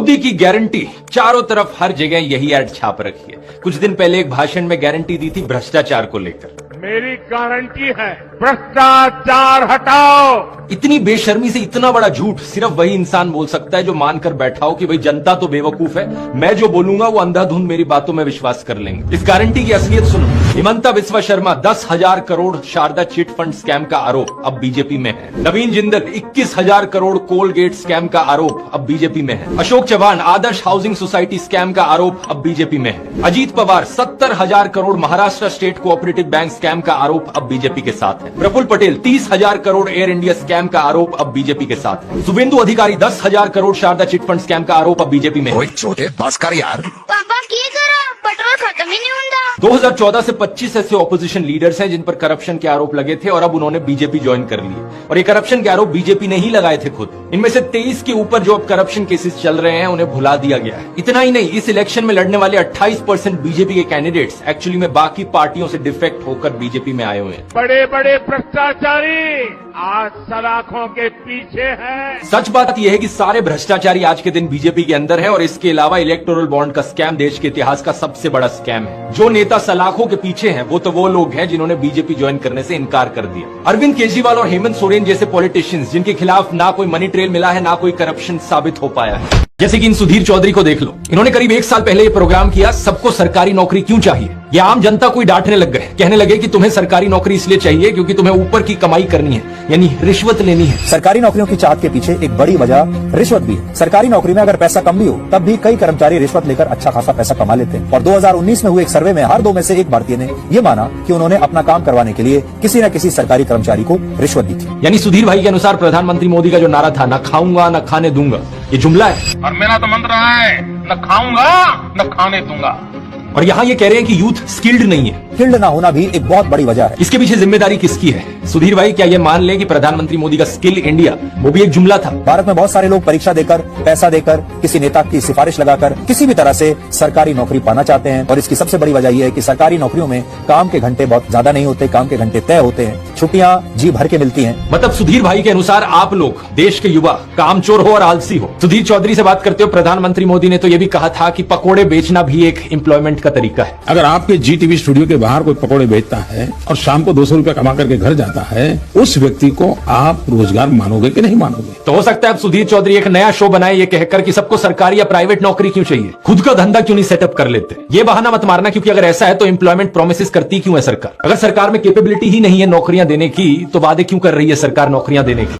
मोदी की गारंटी, चारों तरफ हर जगह यही ऐड छाप रखी है। कुछ दिन पहले एक भाषण में गारंटी दी थी भ्रष्टाचार को लेकर। मेरी गारंटी है, भ्रष्टाचार हटाओ। इतनी बेशर्मी से इतना बड़ा झूठ सिर्फ वही इंसान बोल सकता है जो मानकर बैठा हो कि भाई जनता तो बेवकूफ है, मैं जो बोलूंगा वो अंधाधुंध मेरी बातों में विश्वास कर लेंगे। इस गारंटी की असलियत सुनो। Himanta Biswa Sharma 10,000 crore Sharda chit fund scam का आरोप अब बीजेपी में है। नवीन जिंदल 21,000 करोड़ कोलगेट स्कैम का आरोप अब बीजेपी में है। Ashok Chavan Adarsh housing society scam का आरोप अब बीजेपी में है। Ajit Pawar 70,000 crore Maharashtra state cooperative bank scam का आरोप अब बीजेपी के साथ है। Praful Patel 30,000 crore Air India scam का आरोप अब बीजेपी के साथ है। Suvendu Adhikari 10,000 crore Sharda chit fund scam का आरोप अब बीजेपी में है। छोटे बस कर यार, पापा की करा पेट्रोल खत्म ही नहीं होता। 2014 से 25 ऐसे ऑपोजिशन लीडर्स हैं जिन पर करप्शन के आरोप लगे थे और अब उन्होंने बीजेपी ज्वाइन कर लिए। और ये करप्शन के आरोप बीजेपी ने ही लगाए थे खुद। इनमें से 23 के ऊपर जो अब करप्शन केसेस चल रहे हैं उन्हें भुला दिया गया है। इतना ही नहीं, इस इलेक्शन में लड़ने वाले 28% बीजेपी के कैंडिडेट्स एक्चुअली में बाकी पार्टियों से डिफेक्ट होकर बीजेपी में आए हुए हैं। बड़े बड़े भ्रष्टाचारी आज सलाखों के पीछे हैं। सच बात यह है कि सारे भ्रष्टाचारी आज के दिन बीजेपी के अंदर है और इसके अलावा इलेक्टोरल बॉन्ड का स्कैम देश के इतिहास का सबसे बड़ा स्कैम है। जो नेता सलाखों के पीछे हैं वो तो वो लोग हैं जिन्होंने बीजेपी ज्वाइन करने से इनकार कर दिया। अरविंद केजरीवाल और हेमंत सोरेन जैसे पॉलिटिशियंस जिनके खिलाफ ना कोई मनी ट्रेल मिला है ना कोई करप्शन साबित हो पाया है। जैसे कि इन सुधीर चौधरी को देख लो। इन्होंने करीब 1 साल पहले ये प्रोग्राम किया, सबको सरकारी नौकरी क्यों चाहिए। ये आम जनता को ही डांटने लग गए, कहने लगे कि तुम्हें सरकारी नौकरी इसलिए चाहिए क्योंकि तुम्हें ऊपर की कमाई करनी है, यानी रिश्वत लेनी है। सरकारी नौकरियों की चाहत के पीछे एक बड़ी वजह रिश्वत भी है। सरकारी नौकरी में अगर पैसा कम भी हो तब भी कई कर्मचारी रिश्वत लेकर अच्छा खासा पैसा कमा लेते हैं। और 2019 में हुए एक सर्वे में हर 2 में से 1 भारतीय ने ये माना कि उन्होंने अपना काम करवाने के लिए किसी न किसी सरकारी कर्मचारी को रिश्वत दी थी। यानी सुधीर भाई के अनुसार प्रधानमंत्री मोदी का जो नारा था, न खाऊंगा न खाने दूंगा, ये जुमला है। और मेरा तो मंत्र है, न खाऊंगा न खाने दूंगा। और यहाँ ये कह रहे हैं कि यूथ स्किल्ड नहीं है। स्किल्ड ना होना भी एक बहुत बड़ी वजह है। इसके पीछे जिम्मेदारी किसकी है? सुधीर भाई, क्या ये मान ले कि प्रधानमंत्री मोदी का स्किल इंडिया वो भी एक जुमला था? भारत में बहुत सारे लोग परीक्षा देकर, पैसा देकर, किसी नेता की सिफारिश लगाकर किसी भी तरह से सरकारी नौकरी पाना चाहते हैं। और इसकी सबसे बड़ी वजह यह है कि सरकारी नौकरियों में काम के घंटे बहुत ज्यादा नहीं होते, काम के घंटे तय होते हैं, छुट्टियां जी भर के मिलती हैं। मतलब सुधीर भाई के अनुसार आप लोग देश के युवा कामचोर हो और आलसी हो। सुधीर चौधरी से बात करते हो, प्रधानमंत्री मोदी ने तो ये भी कहा था कि पकोड़े बेचना भी एक एम्प्लॉयमेंट का तरीका है। अगर आपके जी टीवी स्टूडियो के बाहर कोई पकौड़े बेचता है और शाम को 200 रुपया कमा करके घर जाता है, उस व्यक्ति को आप रोजगार मानोगे कि नहीं मानोगे? तो हो सकता है अब सुधीर चौधरी एक नया शो बनाए ये कहकर कि सबको सरकारी या प्राइवेट नौकरी क्यों चाहिए, खुद का धंधा क्यों नहीं सेटअप कर लेते। ये बहाना मत मारना, क्योंकि अगर ऐसा है तो एम्प्लॉयमेंट प्रोमिसेस करती क्यों है सरकार? अगर सरकार में कैपेबिलिटी ही नहीं है नौकरियां देने की तो वादे क्यों कर रही है सरकार नौकरियां देने की?